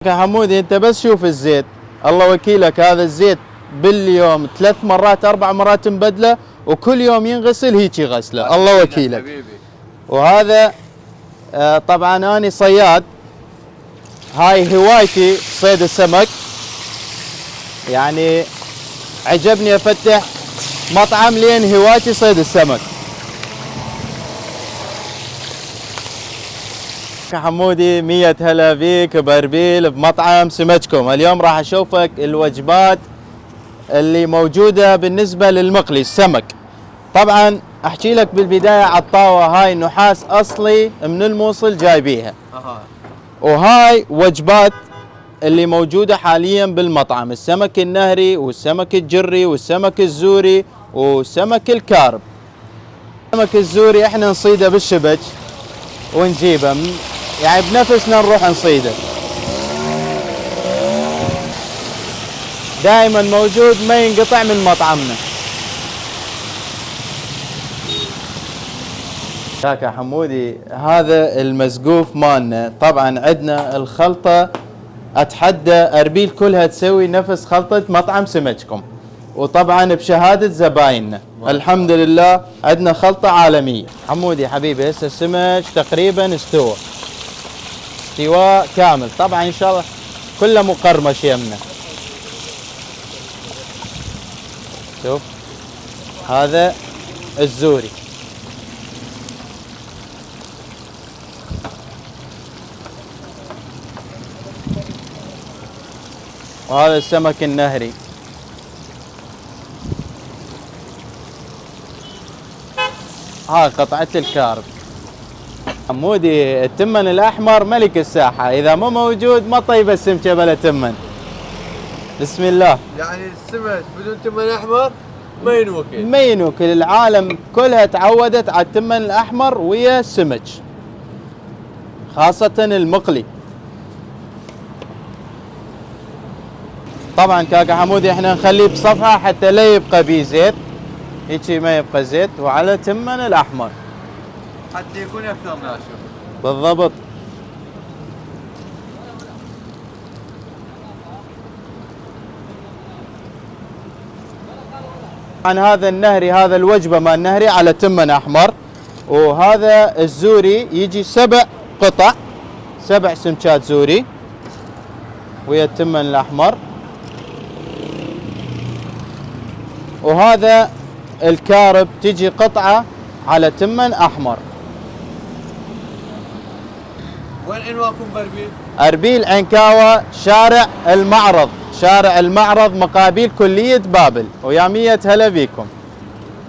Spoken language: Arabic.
يا حمودي انت بس شوف الزيت، الله وكيلك هذا الزيت باليوم 3 مرات 4 مرات نبدله، وكل يوم ينغسل هيجي غسله، الله وكيلك حبيبي. وهذا طبعا اني صياد، هاي هوايتي صيد السمك، يعني عجبني افتح مطعم لين هوايتي صيد السمك. يا حمودي 100 هلا بيك باربيل بمطعم سمككم. اليوم راح اشوفك الوجبات اللي موجودة بالنسبة للمقلي السمك. طبعا احكي لك بالبداية عالطاوة هاي نحاس اصلي من الموصل جايبيها، وهاي وجبات اللي موجودة حاليا بالمطعم: السمك النهري والسمك الجري والسمك الزوري والسمك الكارب. السمك الزوري احنا نصيده بالشبك ونجيبه، يعني بنفسنا نروح نصيده، دائما موجود ما ينقطع من مطعمنا. يا حمودي هذا المسقوف مالنا، طبعا عندنا الخلطة اتحدى اربيل كلها تسوي نفس خلطة مطعم سمككم، وطبعا بشهادة زبايننا الحمد لله عندنا خلطة عالمية. حمودي حبيبي هسه السمك تقريبا استوى استواء كامل، طبعا ان شاء الله كله مقرمش يمنا. شوف هذا الزوري، وهذا السمك النهري، هاي قطعة الكارب. حمودي التمن الأحمر ملك الساحة، إذا مو موجود ما طيب السمكة بلا تمن. بسم الله. يعني السمك بدون تمن أحمر ما ينوكل. ما ينوكل، العالم كلها تعودت على التمن الأحمر ويا السمك، خاصة المقلي. طبعا كاكا حمودي احنا نخليه بصفحة حتى لا يبقى بيه زيت، هيجي ما يبقى زيت، وعلى تمن الأحمر حتى يكون أكثر ناشف. بالضبط. عن هذا النهري، هذا الوجبة مال النهري على تمن أحمر، وهذا الزوري يجي 7 قطع، 7 سمكات زوري ويا التمن الأحمر. وهذا الكارب تجي قطعة على تمن أحمر. وين عنوانكم باربيل؟ أربيل عنكاوة، شارع المعرض، شارع المعرض مقابل كلية بابل، ويا 100 هلا بيكم.